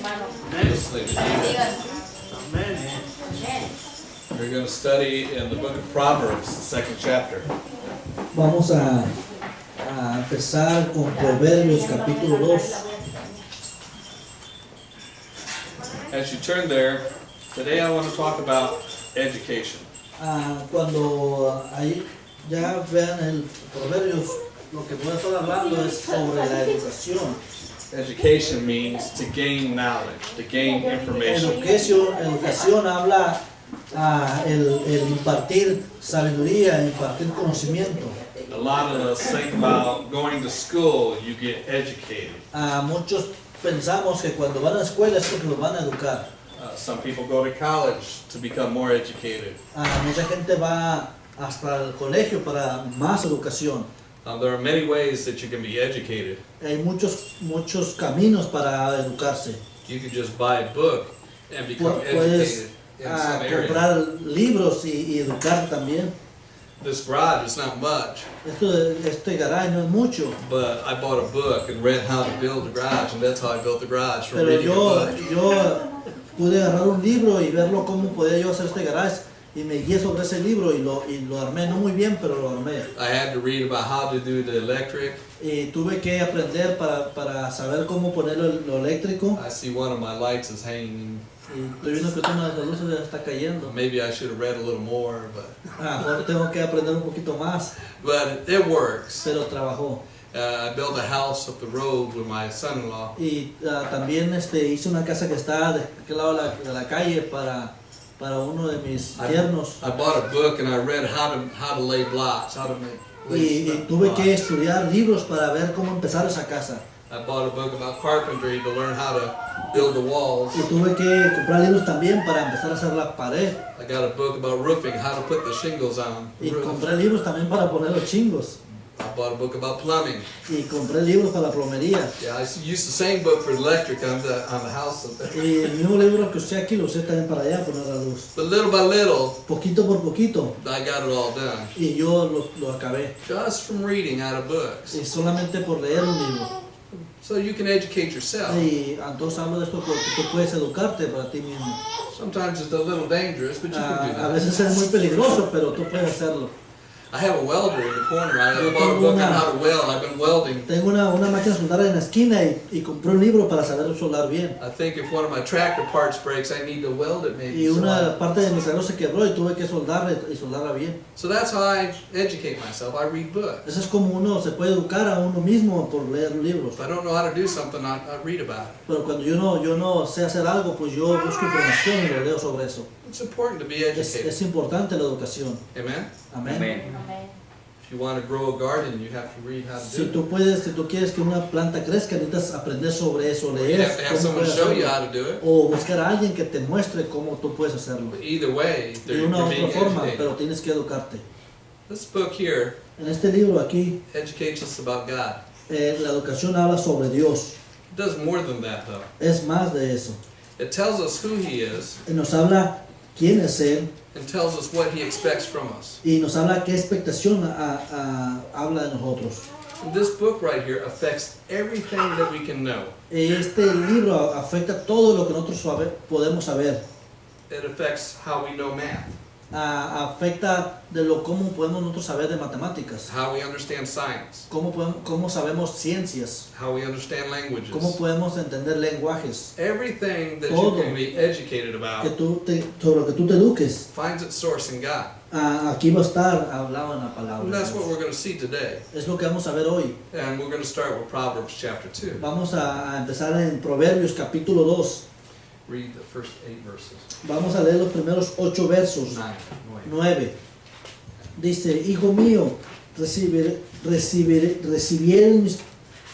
hermano. Amén. We're going to study in the book of Proverbs, the second chapter. Vamos a empezar con Proverbios capítulo 2. As you turn there, today I want to talk about education. Cuando ahí ya vean el Proverbios, lo que voy a estar hablando es sobre la educación. Education means to gain knowledge, to gain information. Educación habla el impartir sabiduría, impartir conocimiento. A lot of us think about going to school, you get educated. Muchos pensamos que cuando van a la escuela es porque los van a educar. Some people go to college to become more educated. Mucha gente va hasta el colegio para más educación. There are many ways that you can be educated. Hay muchos caminos para educarse. You can just buy a book and become Puedes educated in some area. comprar libros y educar también. This garage is not much, Este garage no es mucho, but I bought a book and read how to build a garage, and that's how I built the garage, from pero reading a book. yo pude agarrar un libro y verlo cómo podía yo hacer este garage y me guié sobre ese libro y lo armé, no muy bien, pero lo armé. I had to read about how to do the electric. Y tuve que aprender para saber cómo poner lo eléctrico. I see one of my lights is hanging. Y estoy viendo que una de las luces ya está cayendo. Maybe I should have read a little more, but Ahora tengo que aprender un poquito más, it works. pero trabajó. I built a house up the road with my son-in-law. Y también hice una casa que está de aquel lado de la calle para uno de mis yernos. I bought a book and I read how to lay blocks, how to make. Y tuve que estudiar libros para ver cómo empezar esa casa. I bought a book about carpentry to learn how to build the walls. Y tuve que comprar libros también para empezar a hacer la pared. I got a book about roofing, how to put the shingles on the Y roof. compré libros también para poner los chingos. I bought a book about plumbing. Y compré libros para la plomería. Yeah, I used the same book for electric on the house up there. Y el mismo libro que usé aquí lo usé también para allá poner la luz. But little by little, Poquito por poquito. I got it all done. Y yo lo acabé. Just from reading out of books. Y solamente por leer un libro. So you can educate yourself. Y entonces hablo de esto porque tú puedes educarte para ti mismo. Sometimes it's a little dangerous, but you can do A that. veces es muy peligroso, pero tú puedes hacerlo. I have a welder in the corner. I bought a book on how to weld. I've been welding. Tengo una máquina de soldar en la esquina y compré un libro para saber soldar bien. I think if one of my tractor parts breaks, I need to weld it maybe. Y una parte de mi carro se quebró y tuve que soldarla y soldarla bien. So that's how I educate myself. I read books. Eso es como uno se puede educar a uno mismo por leer libros. If I don't know how to do something, I read about it. Pero cuando yo no sé hacer algo, pues yo busco información y lo leo sobre eso. It's important to be educated. Es importante la educación. Amen? Amén. If you want to grow a garden, you have to read how to Si do it. tú quieres que una planta crezca, necesitas aprender sobre eso, You leer have to have cómo someone puedes show you hacerlo. how to do it. O buscar a alguien que te muestre cómo tú puedes hacerlo. But either way, De una u you're being otra forma, educated. pero tienes que educarte. This book here En este libro aquí, educates us about God. la educación habla sobre Dios. It does more than that, though. Es más de eso. It tells us who He is Nos habla quién es Él and tells us what He expects from us. y nos habla qué expectación habla de nosotros. And this book right here affects everything that we can know. Este libro afecta todo lo que nosotros podemos saber. It affects how we know math, Afecta de cómo podemos nosotros saber de matemáticas, how we understand science, cómo sabemos ciencias, how we understand languages. cómo podemos entender lenguajes, Everything that you Todo. can be educated que about sobre lo que tú te eduques. finds its source in God. Aquí va a estar hablado en la palabra. And that's de what Dios. we're going to see today. Es lo que vamos a ver hoy. And we're going to start with Proverbs chapter 2. Vamos a empezar en Proverbios capítulo 2. Read the first 8 verses. Vamos a leer los primeros 8 versos. 9. 9. Dice, hijo mío,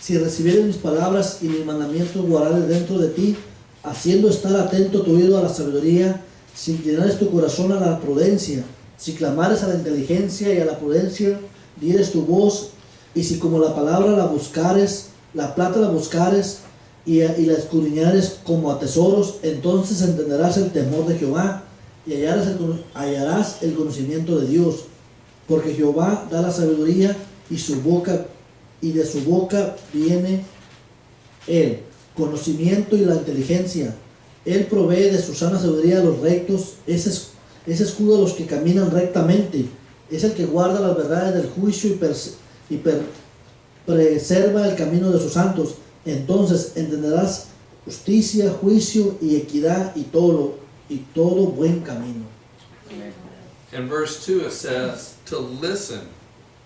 si recibieres mis palabras y mis mandamientos guardares dentro de ti, haciendo estar atento tu oído a la sabiduría, si inclinares tu corazón a la prudencia, si clamares a la inteligencia y a la prudencia, dieres tu voz, y si como la palabra la buscares, la plata la buscares, y la escudriñares como a tesoros, entonces entenderás el temor de Jehová y hallarás el conocimiento de Dios, porque Jehová da la sabiduría y de su boca viene él. conocimiento y la inteligencia. Él provee de su sana sabiduría a los rectos, es escudo a los que caminan rectamente, es el que guarda las verdades del juicio y preserva el camino de sus santos. Entonces entenderás justicia, juicio y equidad y todo buen camino. In verse 2 it says to listen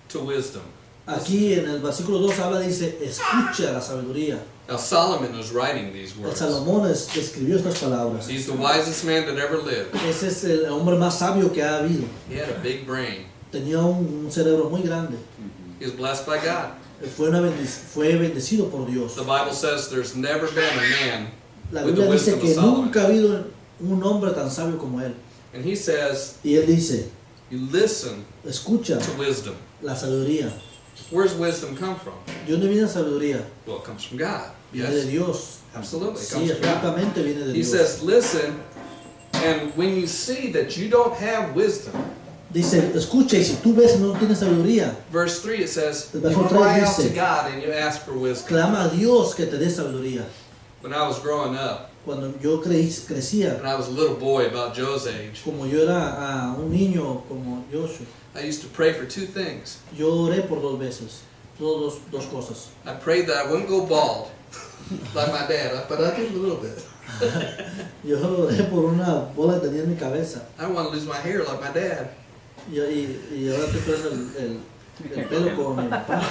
to wisdom. Aquí en el versículo 2 habla, dice, escucha la sabiduría. Now Solomon was writing these El words. Salomón escribió estas palabras. He's the wisest man that ever lived. Ese es el hombre más sabio que ha habido. He had a big brain. Tenía un cerebro muy grande. He was blessed by God. Fue bendecido por Dios. The Bible says there's never been a man La with the Biblia dice wisdom of que Solomon. nunca ha habido un hombre tan sabio como él. And he says, Y él dice, you listen escucha to wisdom. la sabiduría. Where's wisdom come from? ¿De dónde viene la sabiduría? Well, it comes from God. Viene de Yes, Dios. absolutely. It Sí, comes from God. absolutamente viene de He Dios. says, listen, and when you see that you don't have wisdom, Dice, escucha, y si tú ves que no tienes sabiduría, verse 3 it says, El you verso 3 cry out to dice, God and you ask for wisdom. clama a Dios que te dé sabiduría. When I was growing up, Cuando yo crecía, and I was a little boy about Joe's age, como yo era un niño como Joshua, I used to pray for two things. yo oré por dos veces, dos cosas. I prayed that I wouldn't go bald, like my dad, but I did a little bit. Yo oré por una bola que tenía en mi cabeza. I didn't want to lose my hair like my dad. Y ahora estoy perdiendo el pelo como mi papá.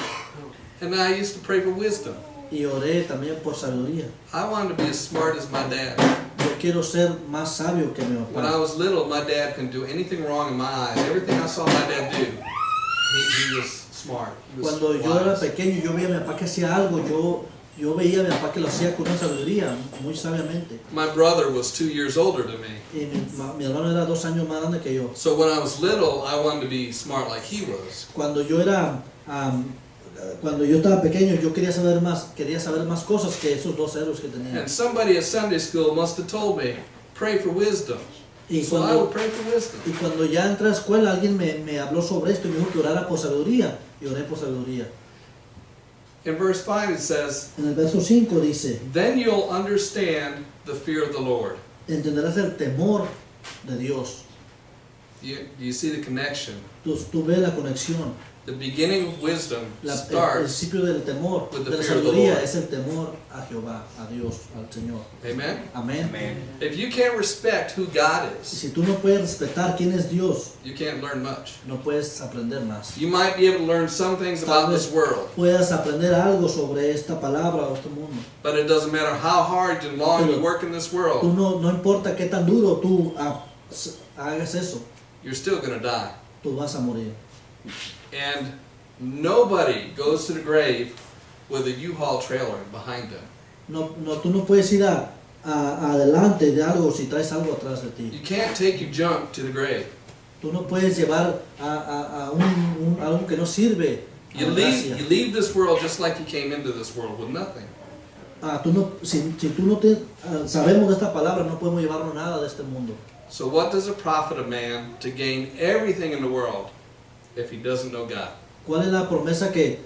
And I used to pray for wisdom. Y oré también por sabiduría. I wanted to be as smart as my dad. Yo quiero ser más sabio que mi When I papá. was little, my dad couldn't do anything wrong in my eyes. Everything I saw my dad do, he was smart. He was Cuando yo era wise. pequeño, yo veía a mi papá que hacía algo, yo veía a mi papá que lo hacía con una sabiduría, muy sabiamente. My brother was 2 years older than me. Y mi hermano era 2 años más grande que yo. So when I was little, I wanted to be smart like he was. Cuando yo estaba pequeño, yo quería saber más cosas que esos dos héroes que tenía. And somebody at Sunday school must have told me, pray for wisdom. Y So I would pray for wisdom. cuando ya entré a la escuela, alguien me habló sobre esto y me dijo que orara por sabiduría. Y oré por sabiduría. In verse 5 it says, En el verso 5 dice, then you'll understand the fear of the Lord. entenderás el temor de Dios. Do you see the connection? Tú ves la conexión. The beginning of wisdom El starts. principio del temor, with the de la fear of the sabiduría, Lord. es el temor a Jehová, a Dios, al Señor. Amen? Amén. If you can't respect who God Y is, si tú no puedes respetar quién es Dios, you can't learn much. no puedes aprender más. You might be able to learn some things about this world, Puedes aprender algo sobre esta palabra o este mundo. but it doesn't matter how hard and long you work in this Tú world, no importa qué tan duro tú hagas eso, you're still going to die. tú vas a morir. And nobody goes to the grave with a U-Haul trailer behind them. Tú no puedes ir adelante de algo si traes algo atrás de ti. You can't take your junk to the grave. Tú no puedes llevar algo que no sirve a You la gracia. leave this world just like you came into this world with nothing. Si tú no sabemos de esta palabra, no podemos llevarnos nada de este mundo. So what does it profit a man to gain everything in the world if he doesn't know God? ¿Cuál es la promesa que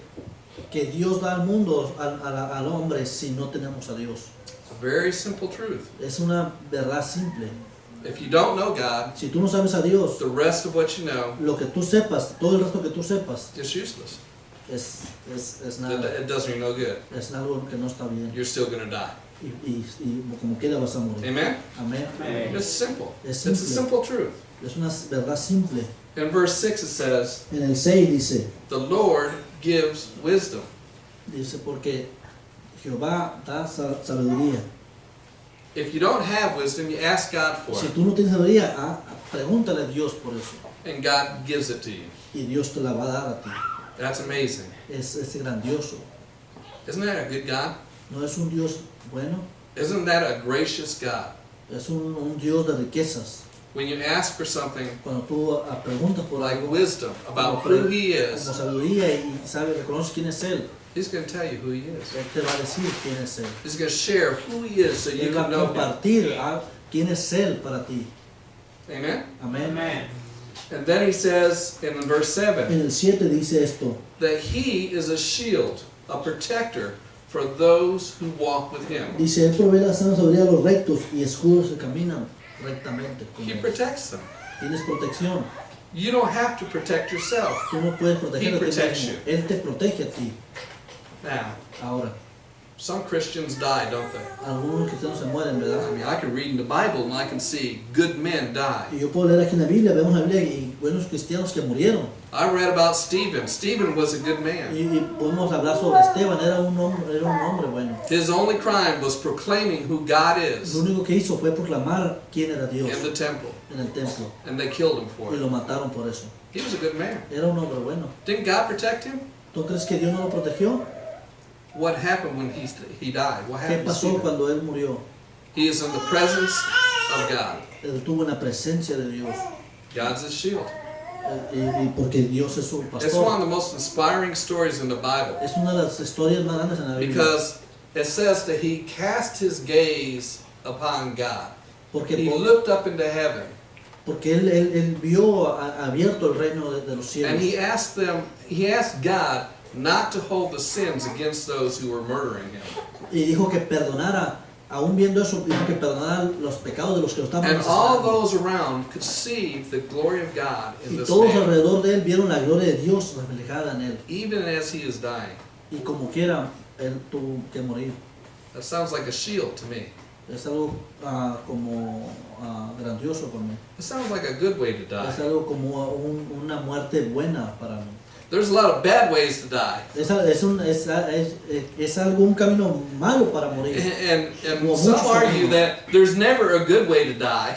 Dios da al mundo, al hombre, si no tenemos a Dios? It's a very simple truth. Es una verdad simple. If you don't know God, Si tú no sabes a Dios, the rest of what you know lo que tú sepas, todo el resto que tú sepas, is useless. es nada. It does you no good. Es algo que no está bien. You're still going to die. Y como quiera vas a morir. Amen? Amén. It's simple. Es It's a simple. simple truth. Es una verdad simple. In verse 6 it says, En el 6 dice, the Lord gives wisdom. porque Jehová da sabiduría. If you don't have wisdom, you ask God for Si it, tú no tienes sabiduría, pregúntale a Dios por eso. and God gives it to you. Y Dios te la va a dar a ti. That's amazing. Es grandioso. Isn't that a good God? No es un Dios bueno, Isn't that a gracious God? es un Dios de riquezas. When you ask for something Cuando tú preguntas por like algo, wisdom about como who He como is, sabiduría y sabes, reconoces quién es Él, He's going to tell you who He is. Él te va a decir quién es Él. He's going to share who He is so you Él va can a know Him. compartir quién es Él para ti. Amen? Amén. And then He says in verse 7 En el 7 dice esto, that He is a shield, a protector for those who walk with him. Dice, Él provee la sana sabiduría a los rectos y escudos que caminan rectamente. Con He Él. protects them. Tienes protección. You don't have to protect yourself. Tú no puedes proteger He a ti protects mismo. you. Él te protege a ti. Now, Ahora, some Christians die, don't they? algunos cristianos se mueren, I ¿verdad? mean, I can read in the Bible and I can see good men die. Y yo puedo leer aquí en la Biblia, vemos la Biblia y buenos cristianos que murieron. I read about Stephen. Stephen was a good man. Y podemos hablar sobre Esteban, era un hombre bueno. His only crime was proclaiming who God Lo is único que hizo fue proclamar quién era Dios in the temple, en el templo and they killed him for y it. lo mataron por eso. He was a good man. Era un hombre bueno. Didn't God protect him? ¿Tú crees que Dios no lo protegió? What happened when he died? What ¿Qué happened to pasó Stephen? cuando él murió? He is in the presence of God. Él estuvo en la presencia de Dios. God's his shield. Y porque Dios es su It's pastor. one of the most inspiring stories in the Bible Es una de las historias más grandes en la Biblia. because it says that he cast his gaze upon God. Porque, He looked up into heaven porque él vio abierto el reino de los and cielos. he asked God not to hold the sins against those who were murdering him. Y dijo que perdonara, aún viendo eso, dijo que perdonara los pecados de los que lo estaban And all asesinando. those around could see the glory of God in Y this todos man, alrededor de él vieron la gloria de Dios reflejada en él. even as he is dying. Y como quiera, él tuvo que morir. That sounds like a shield to me. Es algo como grandioso para mí. It sounds like a good way to die. Es algo como una muerte buena para mí. There's a lot of bad ways to die. Es algo, un camino malo para morir. And Well, some muchos argue caminos. that there's never a good way to die.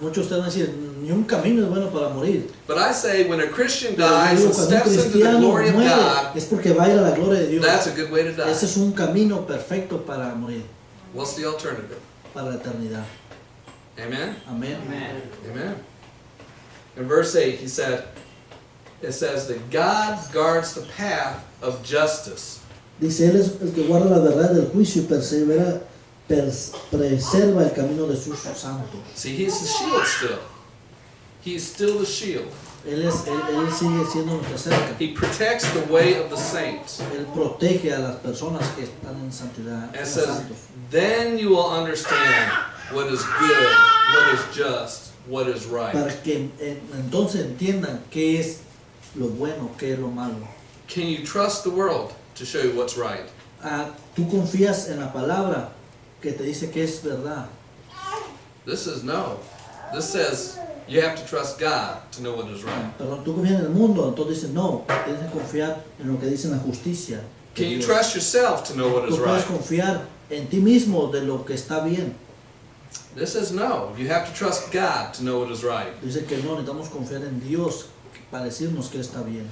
Muchos de ustedes van a decir, ni un camino es bueno para morir. But I say when a Christian Pero yo dies digo, and cuando un steps into the cristiano glory of muere, God, es porque va a ir a la gloria de Dios. that's a good way to die. Ese es un camino perfecto para morir, What's the alternative? para la eternidad. Amen? Amén. Amen. In verse 8, it says that God guards the path of justice. Dice, Él es el que guarda la verdad del juicio y preserva el camino de sus santos. See, he's the shield still. He's still the shield. Él sigue siendo nuestra cerca. He protects the way of the saints. Él protege a las personas que están en santidad. And it los says, santos. then you will understand what is good, what is just, what is right. Para que entonces entiendan qué es lo bueno, qué es lo malo. Can you trust the world to show you what's right? Tú confías en la palabra que te dice que es verdad. This is no. This says you have to trust God to know what is right. Perdón, tú confías en el mundo, entonces dices no, tienes que confiar en lo que dice la justicia. de Can you Dios. trust yourself to know what Tú is puedes right? confiar en ti mismo de lo que está bien. This is no. You have to trust God to know what is right. Dice que no, necesitamos confiar en Dios para decirnos que está bien.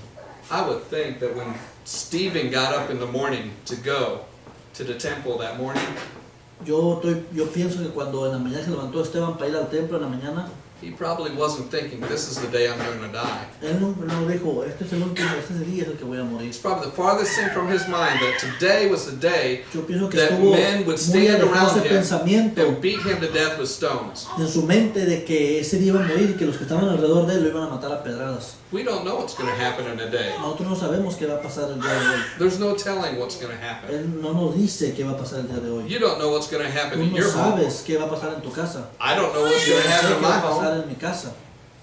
I would think that when Stephen got up in the morning to go to the temple that morning, Yo pienso que cuando en la mañana se levantó Esteban para ir al templo en la mañana, he probably wasn't thinking, this is the day I'm going to die. él no dijo, este es el último, este es el día en el que voy a morir. It's probably the farthest thing from his mind that today was the day Yo pienso que that estuvo men would muy stand alejado around ese him pensamiento and beat him to death with stones. en su mente de que ese día iba a morir y que los que estaban alrededor de él lo iban a matar a pedradas. We don't know what's going to happen in a day. Nosotros no sabemos qué va a pasar el día de hoy. There's no telling what's going to happen. Él no nos dice qué va a pasar el día de hoy. You don't know what's going to Tú happen in no your home. sabes qué va a pasar en tu casa. I don't know what's going to No sé happen in qué my va a pasar home. en mi casa,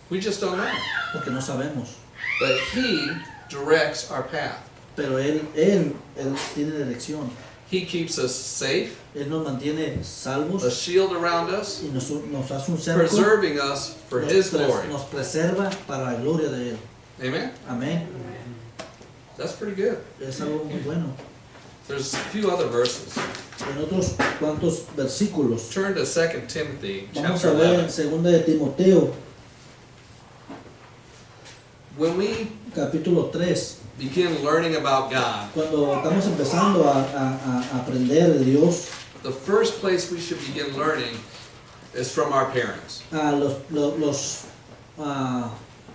We just don't know. porque no sabemos. But he directs our path. Pero él tiene dirección. He keeps us safe, Él nos mantiene salvos a shield around us, y nos hace un cerco. preserving us for his glory. Nos preserva para la gloria de Él. Amen? Amén. That's pretty good. Es algo muy bueno. There's a few other verses. En otros cuantos versículos, Turn to 2 Timothy vamos chapter a ver en 11. 2 de Timoteo, When we capítulo 3, begin learning about God, cuando estamos empezando a aprender de Dios, the first place we should begin learning is from our parents.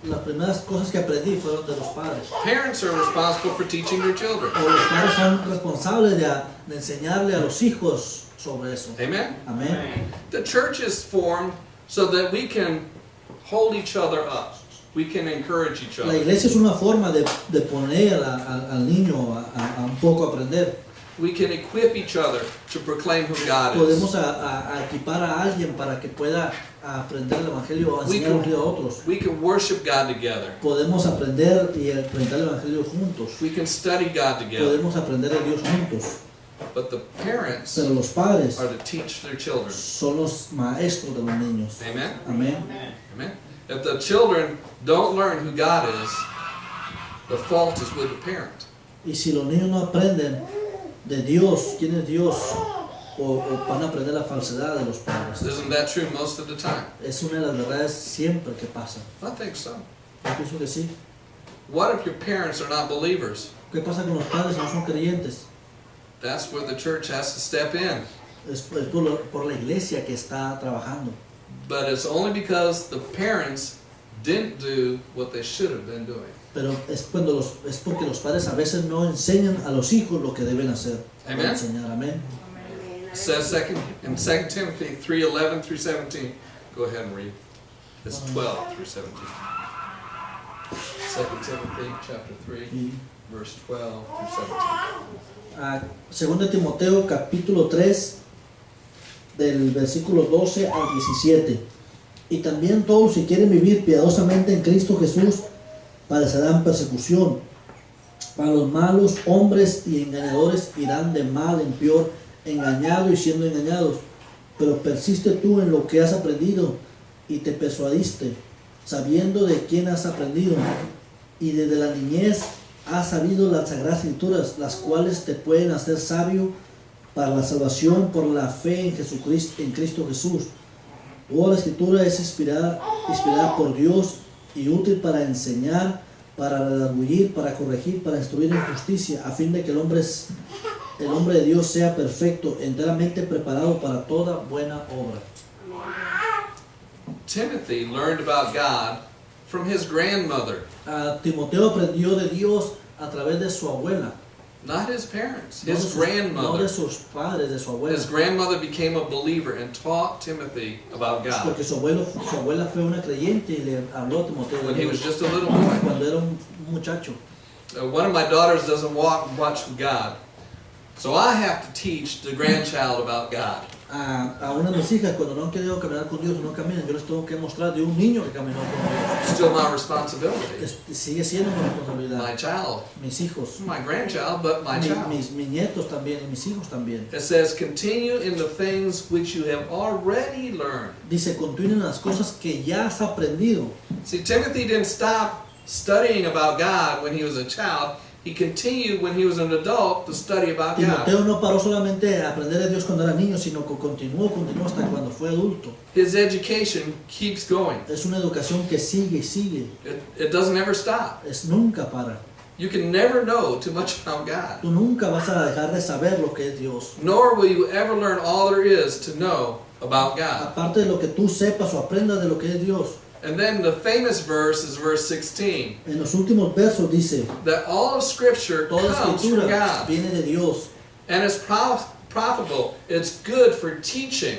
las primeras cosas que aprendí fueron de los padres. Parents are responsible for teaching their children. O los padres son responsables de enseñarle a los hijos sobre eso. Amen? Amén. The church is formed so that we can hold each other up. We can encourage each La other. iglesia es una forma de poner al niño a un poco aprender. We can equip each other to proclaim who God Podemos is. a equipar a alguien para que pueda aprender el Evangelio o We enseñar el Evangelio a otros. We can worship God together. Podemos aprender y aprender el Evangelio juntos. We can study God together. Podemos aprender a Dios juntos. But the parents Pero los padres are to teach their children. son los maestros de los niños. Amen? Amén. Amen? If the children don't learn who God is, the fault is with the parent. Y si los niños no aprenden de Dios, quién es Dios, o van a aprender la falsedad de los padres. Isn't that true most of the time? Es una de las verdades siempre que pasa. I think so. Yo pienso que sí. What if your parents are not believers? ¿Qué pasa con los padres que no son creyentes? That's where the church has to step in. Es por la iglesia que está trabajando. But it's only because the parents didn't do what they should have been doing. Pero es porque los padres a veces no enseñan a los hijos lo que deben hacer. Amen. Enseñar, amén. It says in 2 Timothy 3:11 through 17. Go ahead and read. It's 12 through 17. 2 Timothy chapter 3, Y, verse 12 through 17. 2 Timoteo capítulo 3 del versículo 12 al 17. Y también todos si quieren vivir piadosamente en Cristo Jesús padecerán persecución. Para los malos hombres y engañadores irán de mal en peor, engañados y siendo engañados. Pero persiste tú en lo que has aprendido y te persuadiste, sabiendo de quién has aprendido. Y desde la niñez has sabido las sagradas escrituras, las cuales te pueden hacer sabio para la salvación por la fe en Jesucristo, en Cristo Jesús. Toda la escritura es inspirada por Dios y útil para enseñar, para redarguir, para corregir, para instruir en justicia, a fin de que el hombre de Dios sea perfecto, enteramente preparado para toda buena obra. Timothy learned about God from his grandmother, Timoteo aprendió de Dios a través de su abuela, not his parents, no de his sus- no de grandmother. sus padres, de su abuela. His grandmother became a believer and taught Timothy about God Porque su abuela fue una creyente y le habló a Timoteo de when he was Dios just a little boy. cuando era un muchacho. One of my daughters doesn't walk much with God, so I have to teach the grandchild about God. A una de mis hijas, cuando no han querido caminar con Dios, no caminan, yo les tengo que mostrar de un niño que caminó con Dios. Still my responsibility. Sigue siendo mi responsabilidad. My child, Mis hijos, my grandchild, but my child. mis nietos también y mis hijos también. It says, continue in the things which you have already learned. Dice, continúen las cosas que ya has aprendido. See, Timothy didn't stop studying about God when he was a child. He continued when he was an adult to study about God. Timoteo no paró solamente a aprender de Dios cuando era niño, sino que continuó hasta cuando fue adulto. His education keeps going. Es una educación que sigue y sigue. It doesn't ever stop. Es nunca para. You can never know too much about God. Tú nunca vas a dejar de saber lo que es Dios. Nor will you ever learn all there is to know about God. Aparte de lo que tú sepas o aprendas de lo que es Dios. And then the famous verse is verse 16. En los últimos versos dice, That all of Scripture toda comes from escritura God. viene de Dios. And it's profitable. It's good for teaching.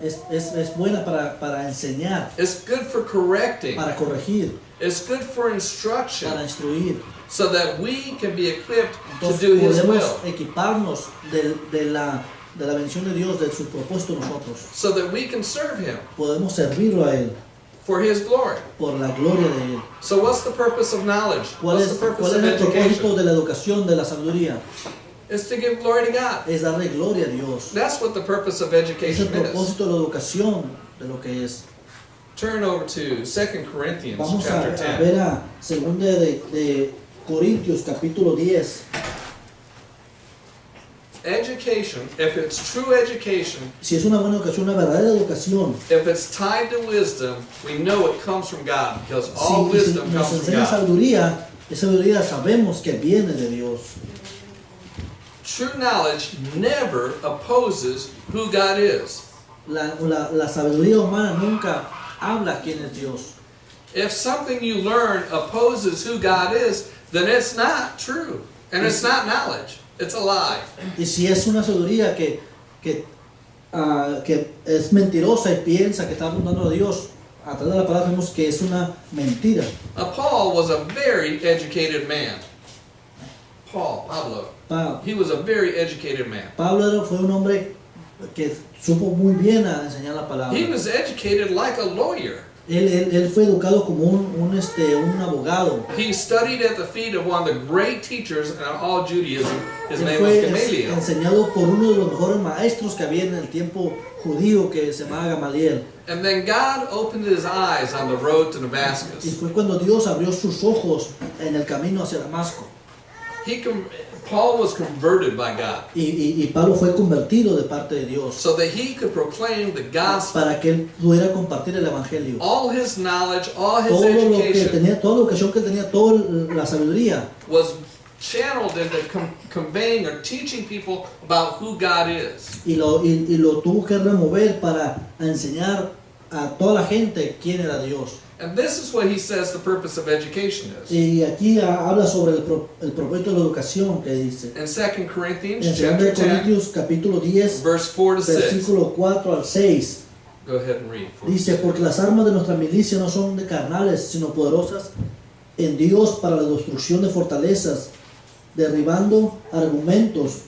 Es buena para enseñar, It's good for correcting. para corregir, It's good for instruction. para instruir. So that we can be equipped to Entonces do His podemos will. equiparnos de la bendición de Dios, de su propósito nosotros. So that we can serve Him Podemos servirlo a Él for His glory. por la gloria de Él. So what's the purpose of knowledge? ¿Cuál What's es the purpose el of education? propósito de la educación, de la sabiduría? It's to give glory to God. Es darle gloria a Dios. That's what the purpose of Es el education is. propósito de la educación, de lo que es. Turn over to 2 Corinthians Vamos a chapter 10. ver a 2 de Corintios capítulo 10. Education, if it's true education, Si es una buena educación, una verdadera educación, if it's tied to wisdom, we know it comes from God because all si wisdom nos comes from enseña God. sabiduría, esa sabiduría sabemos que viene de Dios. True knowledge never opposes who God is. La sabiduría humana nunca habla quién es Dios. If something you learn opposes who God is, then it's not true. And it's not knowledge. It's a lie. Y si es una sabiduría que es mentirosa y piensa que está apuntando a Dios, a través de la palabra vemos que es una mentira. Paul was a very educated man. Pablo. He was a very educated man. Pablo fue un hombre que supo muy bien a enseñar la palabra. He was educated like a lawyer. Él fue educado como un abogado. He studied at the feet of one of the great teachers in all Judaism. His Él name was fue Gamaliel. enseñado por uno de los mejores maestros que había en el tiempo judío, que se llamaba Gamaliel. And then God opened his eyes on the road to Y Damascus. fue cuando Dios abrió sus ojos en el camino hacia Damasco. Paul was converted by God Y Pablo fue convertido de parte de Dios so that he could proclaim the gospel. para que él pudiera compartir el evangelio. All his knowledge, all his Todo lo que education tenía, toda la educación que tenía, toda la sabiduría was channeled into conveying or teaching people about who God is. y lo tuvo que remover para enseñar a toda la gente quién era Dios. And this is what he says the purpose of education is. Y aquí habla sobre el propósito de la educación que dice. In 2 Corinthians En 2 chapter 10, Corintios capítulo 10, verse 4 to 6. versículo 4 al 6, Go ahead and read. For dice, porque las armas de nuestra milicia no son de carnales, sino poderosas en Dios para la destrucción de fortalezas, derribando argumentos.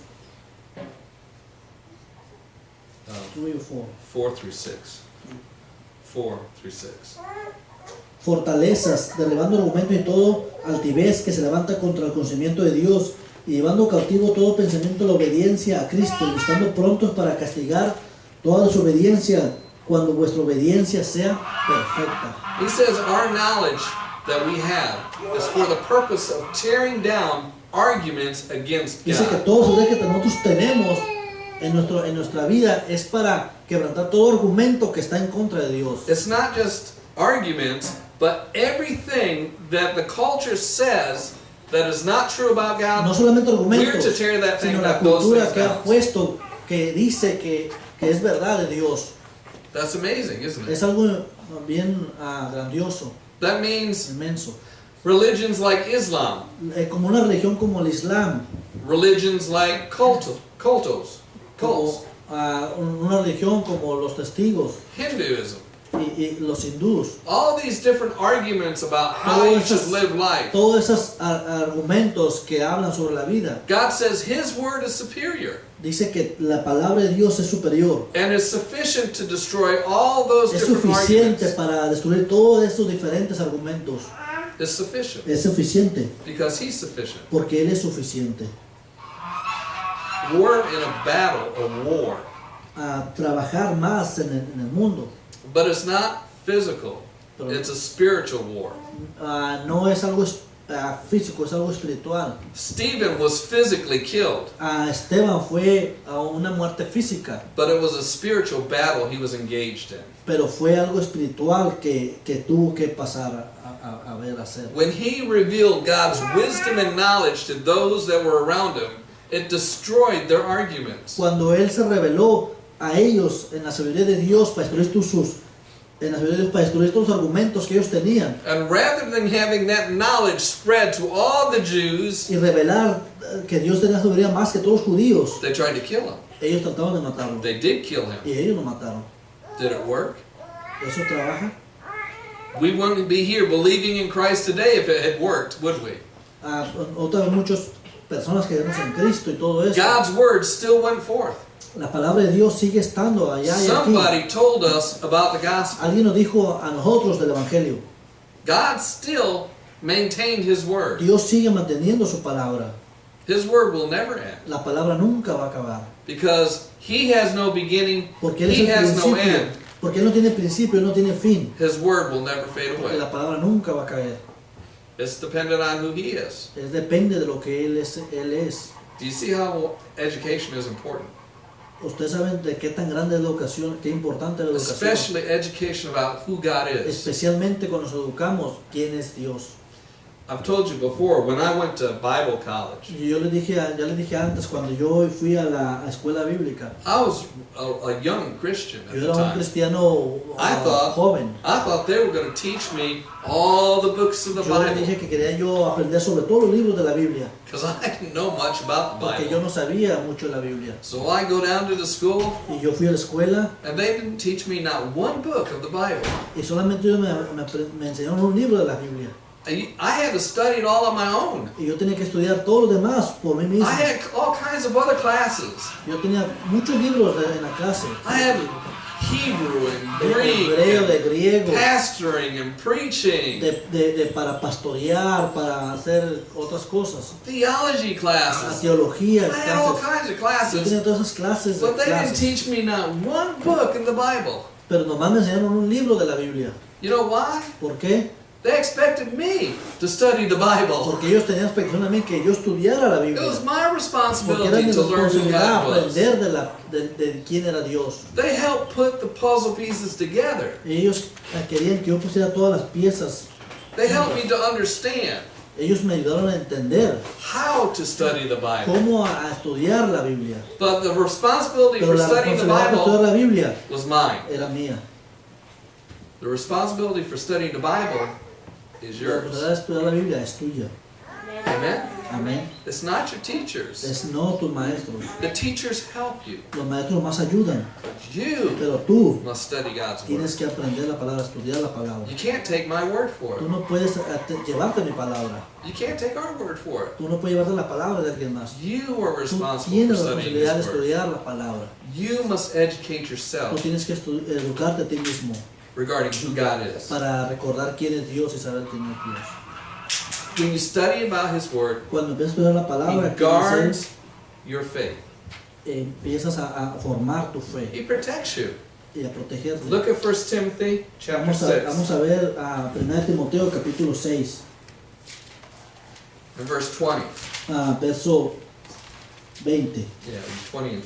3 o 4. 4 through 6. 4 through 6. Fortalezas, derribando argumentos y todo altivez que se levanta contra el conocimiento de Dios, y llevando cautivo todo pensamiento a la obediencia a Cristo, y estando prontos para castigar toda desobediencia cuando vuestra obediencia sea perfecta. He says our knowledge that we have is for the purpose of tearing down arguments against Dice que God. todo el poder que nosotros tenemos en nuestra vida es para quebrantar todo argumento que está en contra de Dios. It's not just arguments, but everything that the culture says that is not true about No God, solamente we're argumentos, to tear that thing sino la up, those cultura things que ha down. puesto, que dice que es verdad de Dios. That's amazing, isn't it? Es algo bien grandioso, That means inmenso. religions like Islam, Como una religión como el Islam, religions like cults, como una religión como los testigos Hinduism. y los hindús. All these different arguments about how Todos you esos- should live life. Todos esos argumentos que hablan sobre la vida, God says His word is superior dice que la palabra de Dios es superior. and is sufficient to destroy all those Es different suficiente arguments. para destruir todos esos diferentes argumentos. It's sufficient Es suficiente because He's sufficient. porque Él es suficiente. We're in a battle, a war, A trabajar más en el mundo. but it's not physical. It's a spiritual war. No es algo físico, es algo espiritual. Stephen was physically killed, Esteban fue a una muerte física, but it was a spiritual battle he was engaged in. pero fue algo espiritual que tuvo que pasar a ver, a hacer. When he revealed God's wisdom and knowledge to those that were around him, it destroyed their arguments. Cuando Él se reveló a ellos en la sabiduría de Dios para destruir todos los argumentos que ellos tenían And rather than having that knowledge spread to all the Jews, y revelar que Dios tenía sabiduría más que todos los judíos, they tried to kill him. ellos trataron de matarlo They did kill him. y ellos lo mataron. Did it work? ¿Eso trabaja? We wouldn't be here believing in Christ today if it had worked, would we? Otra vez muchas personas que vemos en Cristo y todo eso. God's word still went forth. La palabra de Dios sigue estando allá y aquí. Somebody told us about the gospel. Alguien nos dijo a nosotros del Evangelio. God still maintained His word. Dios sigue manteniendo su palabra. His word will never end La palabra nunca va a acabar. because He has no beginning, Porque Él es He el has no principio. end. Porque Él no tiene principio, Él no tiene fin. His word will never fade Porque away. la palabra nunca va a caer. It's dependent on who He is. Depende de lo que Él es. Do you see how education is important? Ustedes saben de qué tan grande es la educación, qué importante es la educación. Especially education about who God is. Especialmente cuando nos educamos quién es Dios. I've told you before, when I went to Bible college, Y yo les dije, ya les dije antes, cuando yo fui a la escuela bíblica, I was a young Christian at yo the era un time. cristiano I thought joven. I thought they were going to teach me all the books of the Yo les Bible dije que quería yo aprender sobre todos los libros de la Biblia, because I didn't know much about the porque yo Bible. no sabía mucho de la Biblia. So I go down to the school Y yo fui a la escuela and they didn't teach me not one book of the Bible. y solamente ellos me enseñaron un libro de la Biblia. I had to study it all on my own. Y yo tenía que estudiar todo lo demás por mí mismo. I had all kinds of other classes. Yo tenía muchos libros en la clase. I had Hebrew and De Greek, hebreo, de and griego, pastoring and preaching, para pastorear, para hacer otras cosas. theology A classes. teología, I had all clases. kinds of Yo classes, tenía todas esas clases, but they didn't clases. teach me not one book in the Bible. Pero nomás me enseñaron un libro de la Biblia. You know why? ¿Por qué? They expected me to study the Bible. Porque ellos tenían expectación de mí que yo estudiara la It Biblia. was my Porque era responsibility mi to learn who responsabilidad God was. aprender de quién era Dios. They helped put the puzzle pieces together. Ellos querían que yo pusiera todas las piezas. They helped me to understand Ellos me ayudaron a entender how to study the Bible. cómo a estudiar la Biblia. But the responsibility Pero for la studying the responsabilidad de estudiar Bible la Biblia was mine. era mía. The responsibility for studying the Bible is La yours. responsabilidad de estudiar la Biblia es tuya. Amen? Amén. It's not your teachers. Es no tus maestros. The teachers help you. Los maestros más ayudan. But you Pero tú must study God's Word. tienes que aprender la palabra, estudiar la palabra. You can't take my word for Tú it. no puedes llevarte mi palabra. You can't take our word for it. Tú no puedes llevarte la palabra de alguien más. You are Tú responsible for tienes la studying responsabilidad de His Word. estudiar la palabra. You must educate Tú yourself tienes que educarte a ti mismo regarding who God is. para recordar quién es Dios y saber quién es Dios. When you study about His Word, Cuando empiezas a estudiar la palabra, He guards your faith. empiezas a formar tu fe He protects you. y a protegerte. Look at 1 Timothy chapter 6 Vamos a ver a 1 Timoteo capítulo 6, and verse 20. verso 20. Yeah, 20 and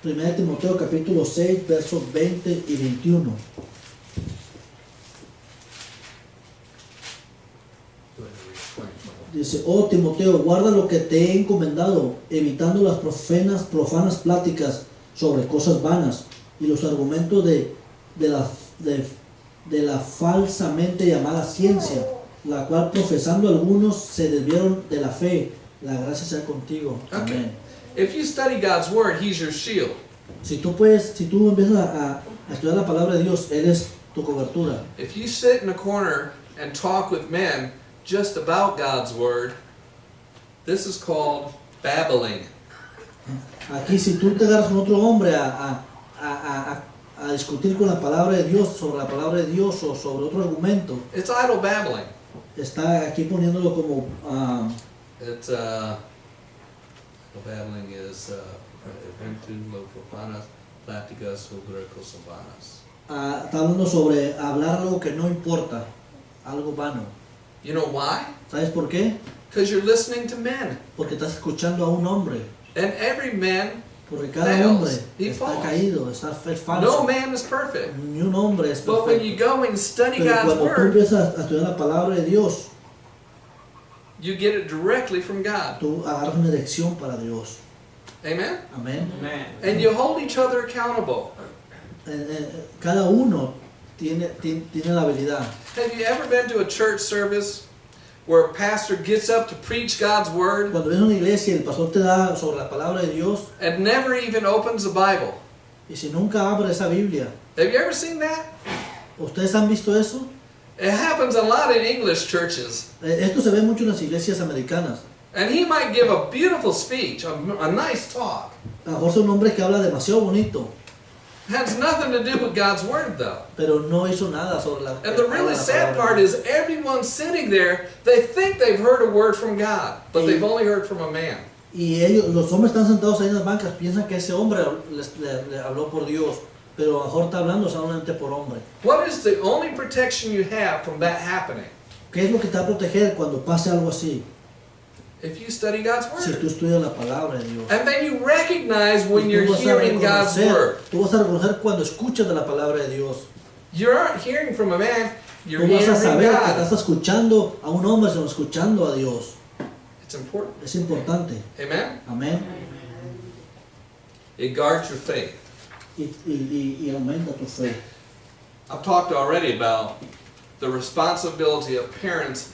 21. 1 Timoteo capítulo 6, versos 20 y 21. Go ahead and read 20, 21. Dice, oh Timoteo, guarda lo que te he encomendado, evitando las profanas pláticas sobre cosas vanas y los argumentos de la falsamente llamada ciencia, la cual profesando algunos se desviaron de la fe. La gracia sea contigo. Okay. Amén. If you study God's Word, He's your shield. Si tú empiezas a estudiar la palabra de Dios, Él es tu cobertura. If you sit in a corner and talk with men just about God's Word, this is called babbling. Aquí si tú te agarras con otro hombre a discutir con la palabra de Dios, sobre la palabra de Dios o sobre otro argumento, It's idle babbling. está aquí poniéndolo como It's babbling is eventual profanas pláticas sobre cosas vanas. está hablando sobre hablar algo que no importa, algo vano. You know why? ¿Sabes por qué? Because you're listening to men, Porque estás escuchando a un hombre. and every man, Porque cada Fails. hombre He está falls. caído, es no falso. man is perfect. Ni un hombre es But when you perfecto. go and study Pero God's cuando tú Word, empiezas a estudiar la palabra de Dios, you get it directly from God. tú agarras una dirección para Dios. Amen? Amén. And you hold each other accountable. Cada uno tiene la habilidad. Have you ever been to a church service where a pastor gets up to preach God's Word Cuando vienes a una iglesia y el pastor te da sobre la palabra de Dios, and never even opens the Bible? y si nunca abre esa Biblia, Have you ever seen that? ¿ustedes han visto eso? It happens a lot in English churches. Esto se ve mucho en las iglesias americanas. And he might give a beautiful speech, a nice talk. A lo mejor es un hombre que habla demasiado bonito, Has nothing to do with God's Word though. pero no hizo nada sobre la And the really la sad palabra. part is everyone sitting there, they think they've heard a word from God, but they've only heard from a man. Y ellos, los hombres están sentados ahí en las bancas, piensan que ese hombre le habló por Dios, pero a lo mejor está hablando solamente por hombre. What is the only protection you have from that happening? ¿Qué es lo que te va a proteger cuando pase algo así? If you study God's Si Word. tú estudias la palabra de Dios. And then you recognize when Y you're tú vas a hearing God's Word. tú vas a reconocer cuando escuchas de la palabra de Dios. You aren't hearing from a man, you're Tú vas a hearing saber que God. estás escuchando a un hombre, sino escuchando a Dios. It's important. Es importante. Amen? Amén. It guards your faith. Y aumenta tu fe. I've talked already about the responsibility of parents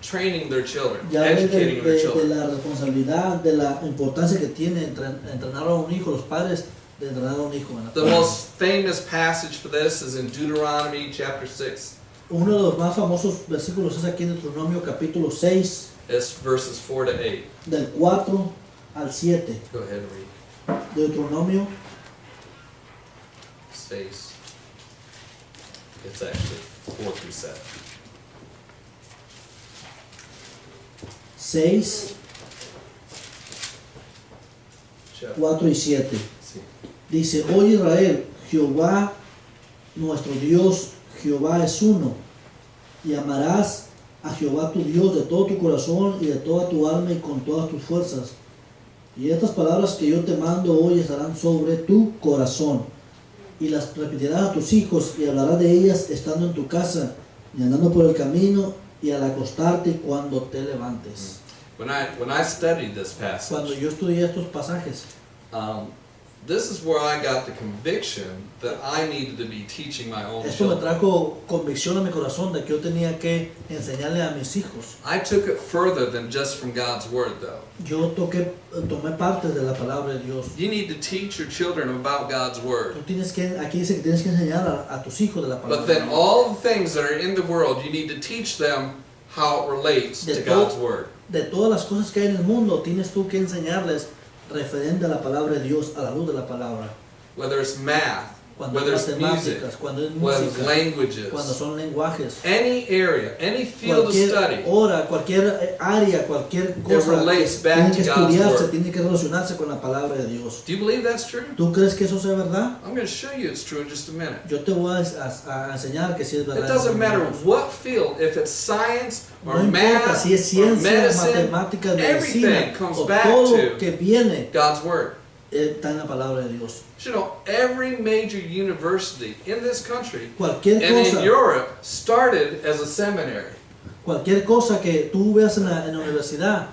training their children, Ya ves educating their de children. la responsabilidad, de la importancia que tiene entrenar a un hijo, los padres de entrenar a un hijo. En la The palabra. most famous passage for this is in Deuteronomy chapter 6, Uno de los más famosos versículos es aquí en Deuteronomio capítulo 6, It's verses 4 to 8. del 4 al 7. Go ahead and read. Deuteronomio 6. It's actually 4 through 7. 6, Chapter. 4 y 7. Sí. Dice, oye Israel, Jehová nuestro Dios, Jehová es uno, y amarás a Jehová tu Dios de todo tu corazón y de toda tu alma y con todas tus fuerzas. Y estas palabras que yo te mando hoy estarán sobre tu corazón, y las repetirás a tus hijos y hablarás de ellas estando en tu casa y andando por el camino y al acostarte cuando te levantes. When I studied this passage, Cuando yo estudié estos pasajes, this is where I got the conviction that I needed to be teaching my own esto me children. trajo convicción a mi corazón de que yo tenía que enseñarle a mis hijos. I took it further than just from God's word, though. Yo tomé partes de la palabra de Dios. You need to teach your children about God's word. Tú tienes que, aquí dice que tienes que enseñar a tus hijos de la palabra. But then all the things that are in the world, you need to teach them how it relates to God's word. De todas las cosas que hay en el mundo, tienes tú que enseñarles referente a la palabra deOs, a la luz de la palabra. Whether it's math, Cuando whether es it's music, matemáticas, cuando es whether it's música, languages, cuando son lenguajes, any area, any field of cualquier study, hora, cualquier área, cualquier cosa relates que back tiene to que God's estudiarse, word. tiene que relacionarse con la palabra de Dios. Do you believe that's true? ¿Tú crees que eso sea verdad? I'm going to show you it's true in just a minute. Yo te voy a enseñar que sí es verdad. It doesn't matter what field, if it's science or No importa math si es or ciencia, medicine, matemáticas, everything medicina, comes o back todo to que viene God's word. está en la palabra de Dios. You know, every major university in this country Cualquier and in cosa, Europe started as a seminary. cualquier cosa que tú veas en la universidad,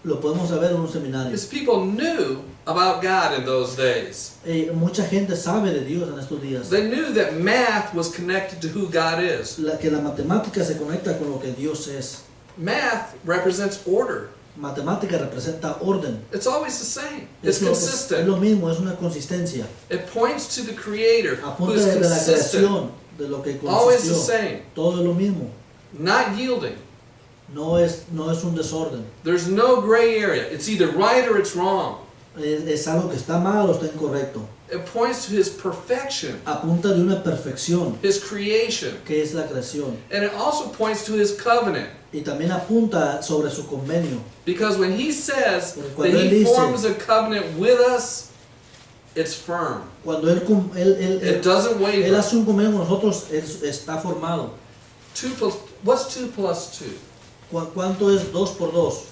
lo podemos saber en un seminario. Because people knew about God in those days. Mucha gente sabe de Dios en estos días. They knew that math was connected to who God is. Que la matemática se conecta con lo que Dios es. Math represents order. Matemática representa orden. It's always the same. It's Es consistent. lo mismo, es una consistencia. It points to the Creator who Apunta is de la consistent. creación, de lo que Always the consistió. same. Todo es lo mismo. Not yielding. No es un desorden. There's no gray area. It's either right or it's wrong. Es algo que está mal o está incorrecto. It points to His perfection, Apunta de una perfección, His creation. que es la creación. And it also points to His covenant. Y también apunta sobre su convenio. Because when He says Porque that cuando Él He dice- forms a covenant with us, it's firm. Cuando It doesn't él waver. hace un convenio con nosotros, está formado. What's 2 plus 2? ¿Cuánto es 2 por 2?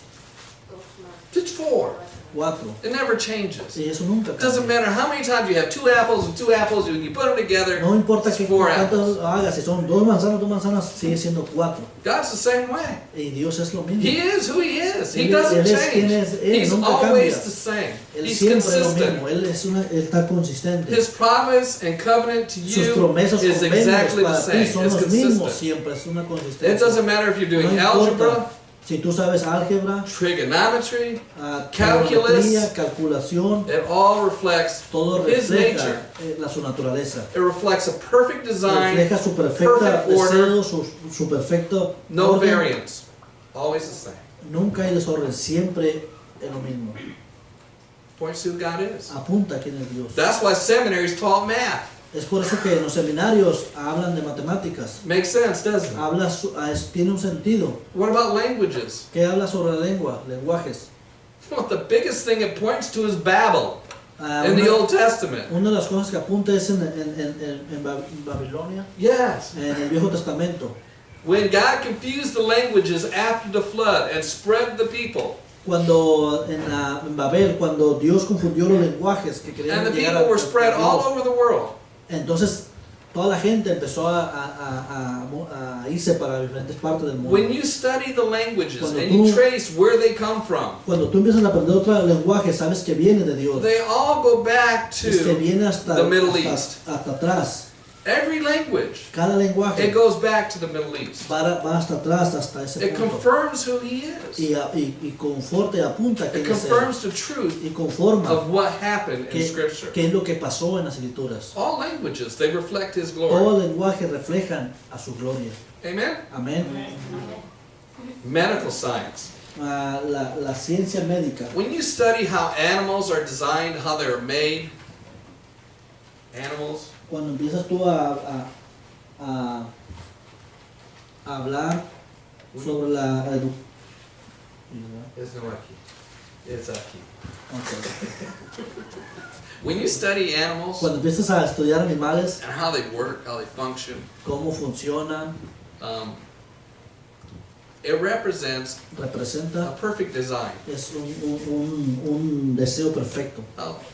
It's 4. 4. It never changes. Y eso nunca It doesn't cambia. matter how many times you have 2 apples and 2 apples, and you put them together, No importa it's que 4 apples. cuánto hagas, si son 2 manzanas, sigue siendo 4. God's the same way. Y Dios es lo mismo. He is who He is. He Él doesn't es quien change. es Él, He's nunca always cambia. the same. Él He's siempre es lo consistent. mismo. Él está consistente. His promise and covenant to Sus you promesas, is convenios exactly the para ti same. son It's los mismos consistent. siempre. Es una It consistencia. doesn't matter if you're No doing importa algebra, si tú sabes álgebra, trigonometry, calculus, calculus. calculación, It all reflects todo His refleja nature. su naturaleza. It reflects a perfect design, Refleja su perfecta perfect order, deseo, su perfecto no orden. variance. Always the same. Nunca hay desorden, siempre es lo mismo. Points to who God is. Apunta a quién es Dios. That's why seminaries taught math. Es por eso que en los seminarios hablan de matemáticas. Makes sense, doesn't it? Tiene un sentido. What about languages? ¿Qué habla sobre la lengua? Lenguajes. Well, the biggest thing it points to is Babel in the Una, Old Testament. una de las cosas que apunta es en Babilonia, Yes. en el Viejo Testamento. When God confused the languages after the flood and spread the people, Cuando en Babel, cuando Dios confundió los lenguajes que querían and the llegar people were a spread all Dios, over the world. entonces toda la gente empezó a irse para diferentes partes del mundo. When you study the languages Cuando and you tú- trace where they come from, Cuando tú empiezas a aprender otro lenguaje, sabes que viene de Dios. they all go back Es que to viene hasta the Middle East. hasta atrás. Every language, Cada lenguaje it goes back to the Middle East. va hasta atrás, hasta ese It punto. confirms who he is. Y conforta y apunta It quién es él. confirms the truth Y conforma of what happened in Scripture. qué es lo que pasó en las escrituras. All languages, they reflect his Todo glory. el lenguaje reflejan a su gloria. Amen? Amén. Medical science. La ciencia médica. When you study how animals are designed, how they're made, animals, Cuando empiezas tú a hablar sobre la it's no aquí. It's aquí. Ok. When you study animals Cuando empiezas a estudiar animales, and how they work, how they function, cómo funcionan, it represents a representa, perfect design. es un deseo perfecto.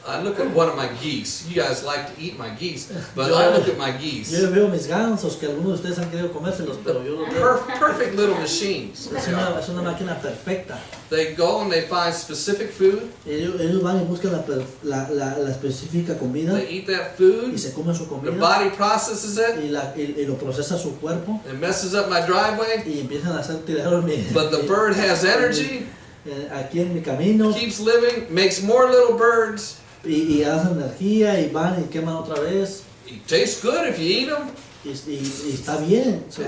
I look at one of my geese. You guys like to eat my geese, but I look at my geese. Yo veo mis gansos, que algunos de ustedes han querido comérselos, pero yo los veo. Perfect little machines. Es una máquina perfecta. They go and they find specific food. Ellos van y buscan la específica comida They eat that y food. se comen su The comida body processes it. y lo procesa su cuerpo It messes up my driveway. y empiezan a hacer tiradero en mi, But the bird has energy, aquí en mi camino keeps living, makes more little birds. y hacen energía y van y queman otra vez It tastes good if you eat them. y está bien. So,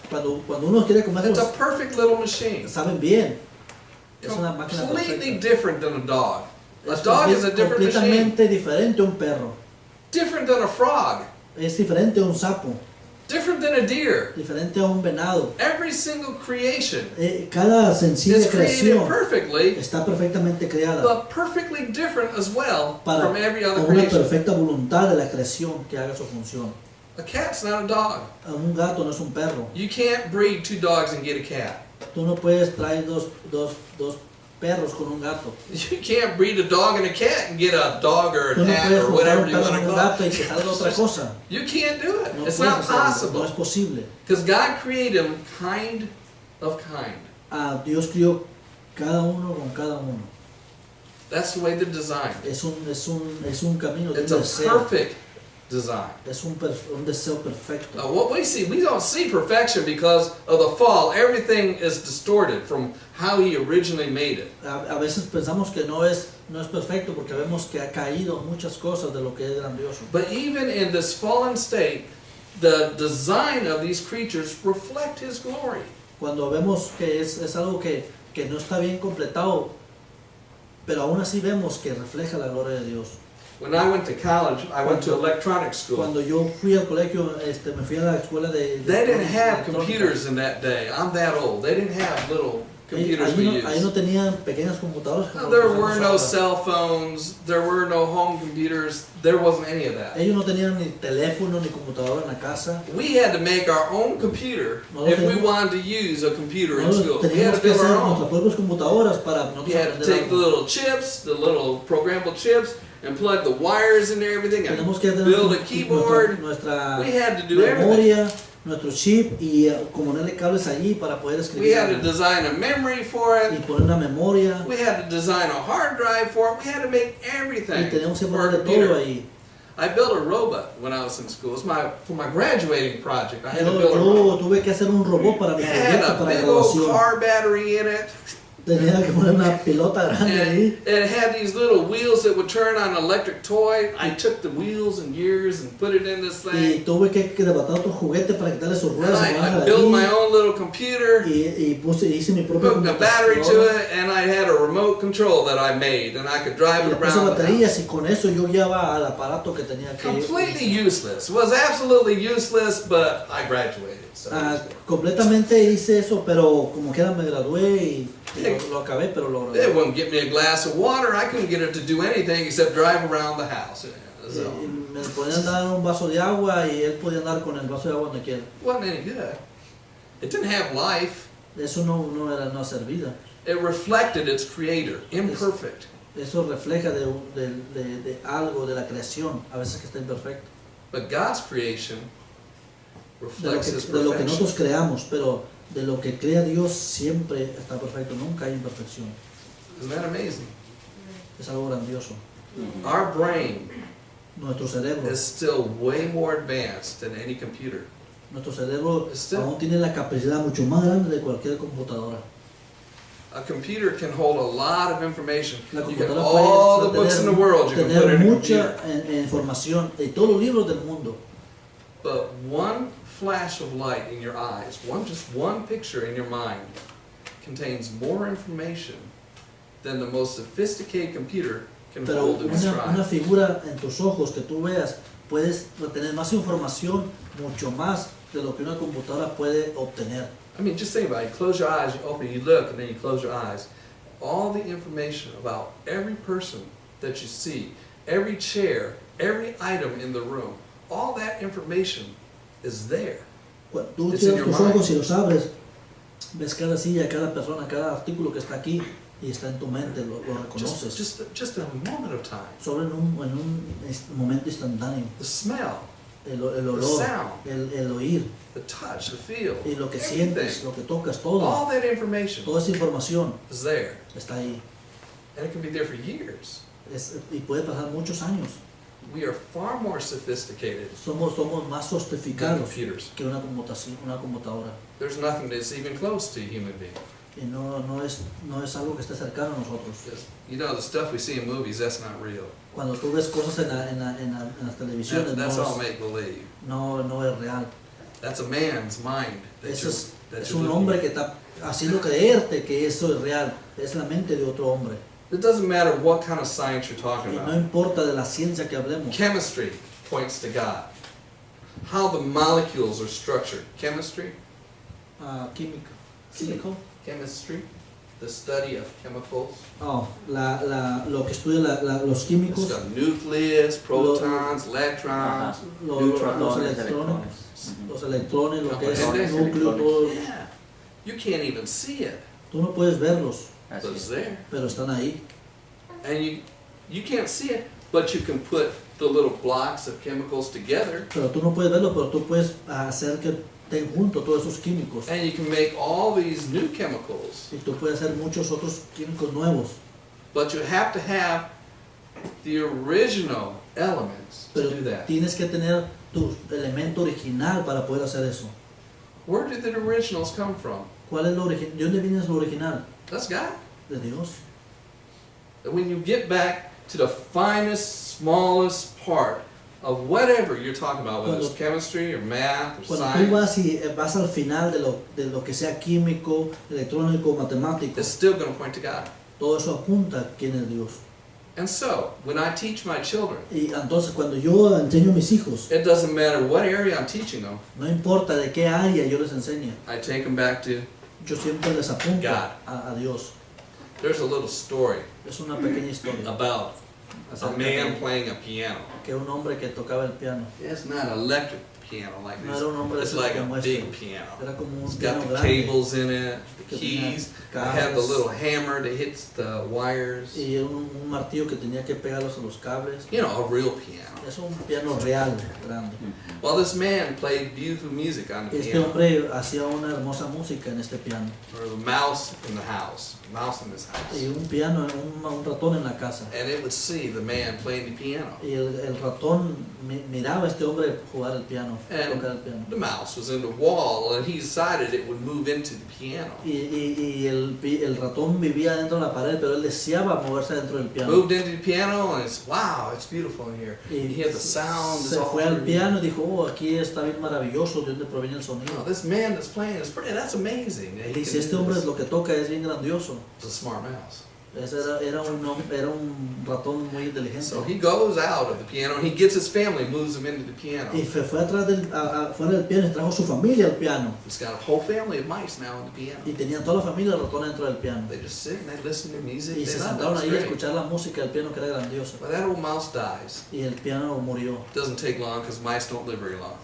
cuando uno quiere It's a comerlos, perfect little machine. saben bien. Es una máquina Completely perfecta. different than a dog. A Es dog is a different machine. completamente diferente a un perro. Different than a frog. Es diferente a un sapo, Different than a deer. diferente a un venado. Every single creation Cada sencilla is created creación perfectly, está perfectamente creada but perfectly different as well para from every other con una creation. perfecta voluntad de la creación que haga su función. A cat's not a dog. Un gato no es un perro. You can't breed two dogs and get a cat. Tú no puedes traer dos perros con un gato. You can't breed a dog and a cat and get a dog or Tú a no cat puedes or juntar whatever un you perro want con to un call gato y que salga otra it. cosa. You can't do it. No It's puedes not hacerlo, no possible. es posible. Because God created them kind of kind. Dios crió cada uno con cada uno. That's the way they're designed. Es un camino de It's un a deseo. perfect design. Es un deseo perfecto. Now, what we don't see perfection because of the fall. Everything is distorted from how He originally made it. A veces pensamos que no es perfecto porque vemos que ha caído muchas cosas de lo que es grandioso. But even in this fallen state, the design of these creatures reflect His glory. Cuando vemos que es algo que no está bien completado, pero aún así vemos que refleja la gloria de Dios. When I went to college, I went to electronic school. Cuando yo fui al colegio, me fui a la escuela de They didn't have electrónica. computers in that day. I'm that old. They didn't have little computers we Ahí no use. tenían pequeñas computadoras. como There las que were usamos no ahora. cell phones. There were no home computers. There wasn't any of that. Ellos no tenían ni teléfono ni computadora en la casa. We had to make our own computer if we wanted to use a computer in Nosotros school. We had teníamos to que build hacer our nuestras own. propias computadoras para nosotros You had to aprender take the algo. little chips, the little programmable chips, and plug the wires in there, everything, and Tenemos que tener build a keyboard. nuestra We had to do everything. memoria, nuestro chip y ponerle cables allí para poder We escribir had to algo. design a memory for Y it. poner una memoria We had to design a hard drive for it. We had to make y everything teníamos que for a ponerle todo computer. ahí. I built a robot when I was in school. It's for my graduating project. I had to Yo build a robot. tuve que hacer un robot para mi It had proyecto a para big old graduación. car battery in it. Tenía que poner una pelota grande And ahí. it had these little wheels that would turn on an electric toy. I took the wheels and gears and put it in this Y thing. tuve que levantar otro juguete para quitarle sus And ruedas. y I ponerla built ahí. my own little computer, Y hice mi propio hooked a battery to it, and I had a remote control that I made, and I could drive Y it le puse around the house. baterías y con eso yo guiaba al aparato que tenía que Completely useless. It was absolutely useless, but I graduated. So. completamente hice eso, pero como quiera me gradué y lo acabé, pero lo It gradué. wouldn't get me a glass of water. I couldn't get it to do anything except drive around the house. So, Y me podían dar un vaso de agua y él podía andar con el vaso de agua donde quiera. it wasn't any good. It didn't have life. Eso no hacer vida. It reflected its creator, imperfect. Eso refleja de algo, de la creación, a veces que está imperfecto. But God's creation De lo, reflects His de lo que perfection. nosotros creamos, pero de lo que crea Dios siempre está perfecto, nunca hay imperfección. Isn't that amazing? Es algo grandioso. Our brain Nuestro cerebro, is still way more advanced than any computer. nuestro cerebro Still. aún tiene la capacidad mucho más grande de cualquier computadora. A computer can hold a lot of information. La You can computadora all the puede books in the world you can put tener in a mucha computer. información de todos los libros del mundo. But one flash of light in your eyes, just one picture in your mind, contains more information than the most sophisticated computer can Pero hold in its una drive. figura en tus ojos que tú veas, puedes tener más información, mucho más de lo que una computadora puede obtener. I mean, just think about it. You close your eyes, you open, you look, and then you close your eyes. All the information about every person that you see, every chair, every item in the room, all that information is there. Cuando tú It's in cierras your tus mind. ojos y los abres, ves cada silla, cada persona, cada artículo que está aquí y está en tu mente, lo reconoces. Just a moment of time. Solo en un momento instantáneo. The smell, El the olor, sound, el oír the touch, the feel, y lo que everything. sientes, lo que tocas, todo. All that information Toda esa información is there. está ahí. And it can be there for years. Y puede pasar muchos años. We are far more sophisticated Somos más than sofisticados computers. que una computadora. There's nothing that's even close to a human being. Y no es algo que esté cercano a nosotros. Yes. You know, the stuff we see in movies, that's not real. Cuando tú ves cosas en las televisiones, That's all no make-believe. es real. That's a man's mind that Eso that es you're un looking hombre at. que está haciendo creerte que eso es real. Es la mente de otro hombre. It doesn't matter what kind of science you're Y talking no about. importa de la ciencia que hablemos. Chemistry points to God. How the molecules are structured. Chemistry? Químico. Chemistry? The study of chemicals. Oh, lo que estudia los It's químicos, got nucleus, protons, electrons. los Neutrones, electrones, Ujú. los electrones, lo que es Componentes, el núcleo, todo. Yeah. You can't even see it, Tú no puedes verlos, but Así it's es. there. pero están ahí. And you can't see it, but you can put the little blocks of chemicals together, Pero tú no puedes verlo, pero tú puedes hacer que estén juntos todos esos químicos. and you can make all these new chemicals. Y tú puedes hacer muchos otros químicos nuevos. But you have to have the original elements to Pero do that. tienes que tener tu elemento original para poder hacer eso. Where did the originals come from? ¿Cuál es lo original? ¿De dónde viene lo original? That's God. De Dios. And when you get back to the finest, smallest part of whatever you're talking about, whether it's chemistry or math or Cuando tú science, vas y vas al final de lo que sea químico, electrónico, matemático, it's still going to point to God. todo eso apunta a quién es Dios. And so, when I teach my children, Y entonces cuando yo enseño a mis hijos, it doesn't matter what area I'm teaching them, no importa de qué área yo les enseñe, I take them back to, yo siempre les apunto God. a Dios. there's a little story Es una pequeña historia about a acerca man de playing a piano. que un hombre que tocaba el piano, It's not an electric piano like no this. era un hombre It's de esos like a como big este, piano. era como un It's piano got the grande cables in it, the que tenía keys. They have the cables little hammer that hits the wires. y un martillo que tenía que pegarlos a los cables. You know, a real piano. Es un piano real, grande. Well, this man played beautiful music on the Este piano. hombre hacía una hermosa música en este piano. There was a mouse in the house, a mouse in this Y house. un piano, un ratón en la casa. And it would see the man playing the piano. Y el ratón miraba a este hombre jugar el piano, And tocar el piano. the mouse was in the wall, and he decided it would move into the piano. Y el ratón vivía dentro de la pared, pero él deseaba moverse dentro del piano. Moved into the piano, and it's, wow, it's beautiful in here. You Y hear the sound. it's se all fue al through. piano y dijo, oh, aquí está bien maravilloso, de dónde proviene el Oh, sonido. this man that's playing is pretty, that's amazing. He Dice, can este do hombre this. lo que toca es bien grandioso. It's a smart mouse. Ese era un ratón muy inteligente. So he goes out of the piano, and he gets his family, moves them into the piano. Y fue atrás fuera del piano y trajo su familia al piano. He's got a whole family of mice now in the piano. Y tenían toda la familia del ratón dentro del piano. They just sit and they listen to music. Y They se love it. sentaron It's ahí a great. escuchar la música del piano que era grandiosa. But that old mouse dies. Y el piano murió. Doesn't take long because mice don't live very long.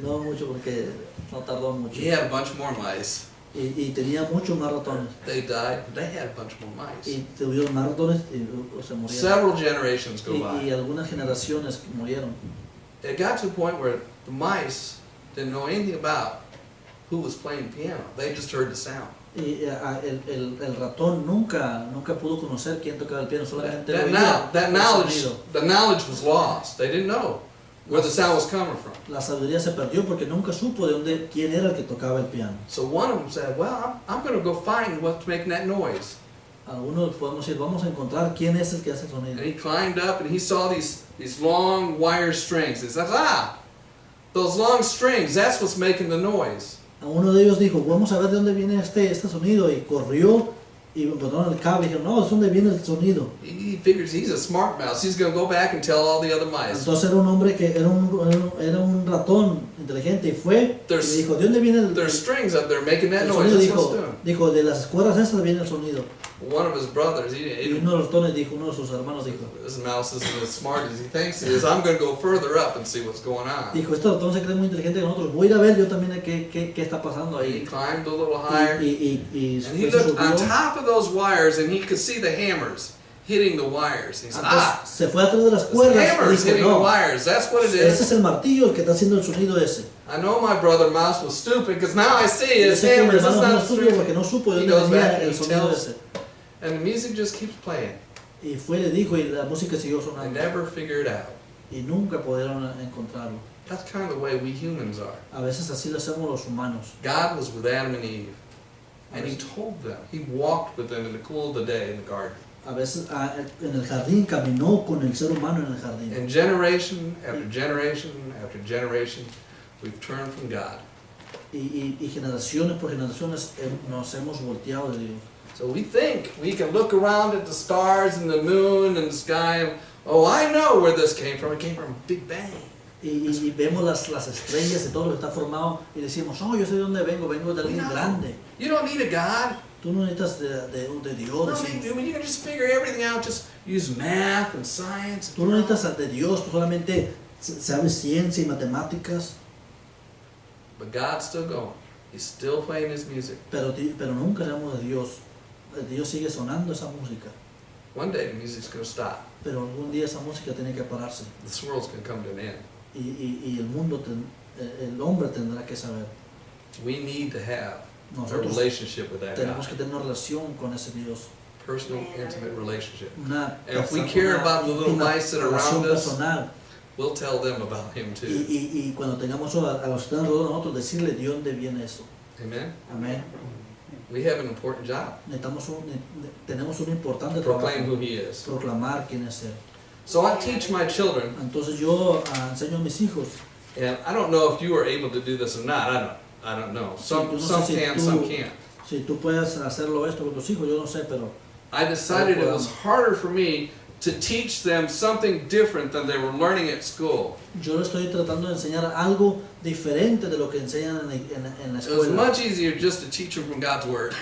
No mucho porque no tardó mucho. He had a bunch more mice. Y tenía muchos más ratones. They died, but they had a bunch more mice. Y tuvieron más ratones y se murieron. Several generations go Y by. algunas generaciones murieron. It got to the point where the mice didn't know anything about who was playing the piano. They just heard the sound. Y el ratón nunca pudo conocer quién tocaba el piano, solamente lo oía That el knowledge, sonido. the knowledge was lost. They didn't know where the sound was coming from. La sabiduría se perdió porque nunca supo quién era el que tocaba el piano. So one of them said, well, I'm going to go find what's making that noise. Algunos podemos decir, vamos a encontrar quién es el que hace el And sonido. he climbed up and he saw these long wire strings. He says, those long strings, that's what's making the noise. A uno de ellos dijo, vamos a ver de dónde viene este sonido, y corrió y encontraron el cable y dijeron, no, ¿de dónde viene el sonido? He figures he's a smart mouse. He's going to go back and tell all the other mice. Entonces era un hombre que era un ratón inteligente y fue y There's- dijo, ¿de dónde viene el There's strings up there making that el noise. sonido? That's what's doing. Dijo, de las cuerdas estas viene el sonido. One of his brothers, Y uno de los ratones dijo, uno de sus hermanos dijo, this mouse isn't as smart as he thinks he is. I'm going to go further up and see what's going on. este ratón se cree muy inteligente que nosotros, voy a ir a ver yo también qué está pasando He ahí. climbed a little higher. Y And he se looked on subió. top of those wires and he could see the hammers hitting the wires. He said, Entonces, se fue atrás de las it's cuerdas y hammers dijo, hitting the no, wires. That's what it ese is. es el martillo el que está haciendo el sonido ese. I know my brother Mouse was stupid because now I see Yo it's sé que mi hammers. It's hermano no not estuvo strings. porque no supo de He dónde goes back venía and el he sonido tells- ese. And the music just keeps playing. Y fue, le dijo, y la música siguió They sonando. never figure it out. Y nunca pudieron encontrarlo. That's kind of the way we humans are. A veces así lo hacemos los humanos. God was with Adam and Eve, and He told them. He walked with them in the cool of the day in the garden. A veces en el jardín caminó con el ser humano en el jardín. And generation after generation after generation, we've turned from God. Y generaciones por generaciones nos hemos volteado de Dios. So we think we can look around at the stars and the moon and the sky and, oh, I know where this came from. It came from Big Bang. Y vemos las estrellas y todo lo que está formado y decimos, oh, yo sé de dónde vengo de alguien grande. You don't need a God. Tú no necesitas de Dios. No, Decimos. I mean, you can just figure everything out. Just use math and science. Tú no necesitas de Dios, tú solamente sabes ciencia y matemáticas, But God's still going. He's still playing His music. pero nunca sabemos de Dios. Dios sigue sonando esa música, One day the music's going to stop. pero algún día esa música tiene que pararse. This world's going to come to an end. Y el mundo, el hombre tendrá que saber. We need to have a Nosotros relationship with that tenemos que God. tener una relación con ese Dios. Personal, intimate relationship. Una And if we care about the little íntima mice that are relación around us, personal. we'll tell them about Him too. Y cuando tengamos a los que están alrededor de nosotros, decirle de dónde viene eso. Amen? Amén. We have an important job. Tenemos un importante Proclaim trabajo, who He is. proclamar quién es Él. So I teach my children, Entonces yo enseño a mis hijos. and I don't know if you are able to do this or not. I don't know. Some yo no sé si can, tú- some can't. Si tú puedes hacerlo esto con tus hijos, yo no sé, pero I decided it was harder for me to teach them something different than they were learning at school. yo le estoy tratando de enseñar algo diferente de lo que enseñan en la It was escuela. much easier just to teach them from God's Word.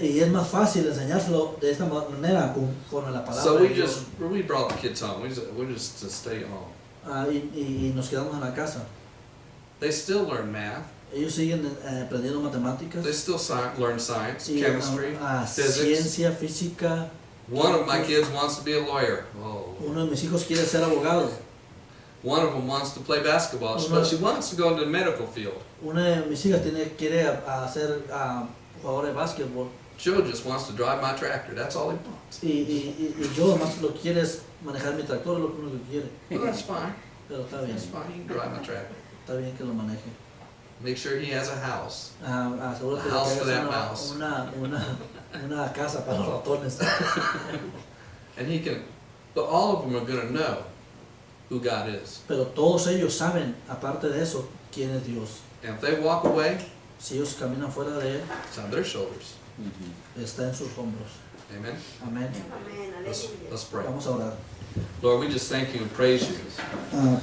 Y es más fácil enseñárselo de esta manera, conforme la palabra So de we Dios. brought the kids home. We just to stay home. Y nos quedamos en la casa. They still learn math. Ellos siguen aprendiendo matemáticas, They still learn science, y, chemistry, physics. ciencia, física. One of my kids wants to be a lawyer. Oh. Uno de mis hijos quiere ser abogado. One of them wants to play basketball, Uno- but she wants to go into the medical field. Una de mis hijas quiere ser jugador de básquetbol. Joe just wants to drive my tractor. That's all he wants. Y yo además lo quiere es manejar mi tractor, es lo único que quiere. Well, that's fine. Pero está bien, That's fine. You can drive my tractor. está bien que lo maneje. Make sure he has a house. Asegúrate de A house que for that hagas mouse. una casa para los ratones. And he can, but all of them are going to know who God is. Pero todos ellos saben, aparte de eso, quién es Dios. And if they walk away, Si ellos caminan fuera de Él, it's on their shoulders. está en sus hombros. Amen. Amén. Let's pray. Vamos a orar. Lord, we just thank you and praise you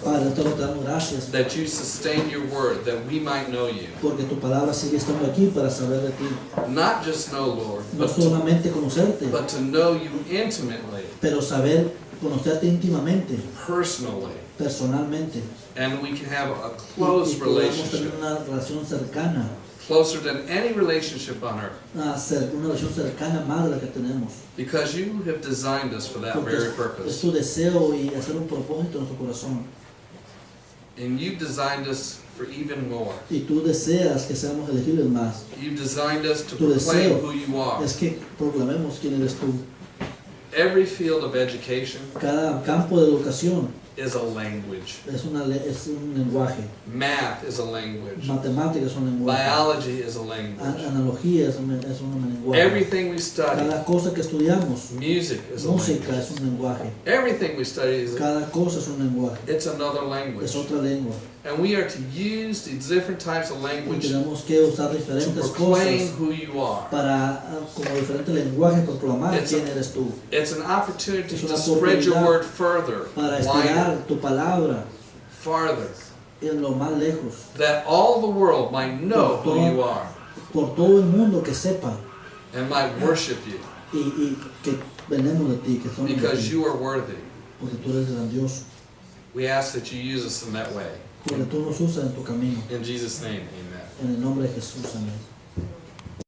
Padre, te damos gracias that you sustain your word, that we might know you. porque tu palabra sigue estando aquí para saber de ti. Not just know, Lord, No solamente conocerte, but to know you intimately, pero saber conocerte íntimamente, personally, personalmente. and we can have a Y close podamos tener relationship, una relación cercana, closer than any relationship on earth, una relación cercana más de la que tenemos. because you have designed us for that Porque very es purpose. tu deseo y hacer un propósito en nuestro corazón. And you've designed us for even more. Y tú deseas que seamos elegibles más. You've designed us to Tu proclaim deseo who you are. es que proclamemos quién eres tú. Every field of education Cada campo de educación is a language. es un lenguaje. Math is a language. Matemáticas es un lenguaje. Biology is a language. Analogía es un lenguaje. Everything we study, Cada cosa que estudiamos, music is a música language. es un lenguaje. Everything we study is Cada cosa es un lenguaje. it's another language. Es otra lengua. And we are to use these different types of Y language tenemos que usar to diferentes proclaim cosas who you are. para, como diferentes lenguajes, proclamar It's a- quién eres tú. It's an opportunity Es to una spread your oportunidad word further, Para wider, estirar tu palabra farther, en lo más lejos. that all the world might know who you are Por todo el mundo que sepa and might worship you y que venimos de ti, que somos de because ti, you are worthy. porque tú eres grandioso, We ask that you use us in that way. porque tú nos usas en tu camino. In Jesus' name, amen. En el nombre de Jesús, amén.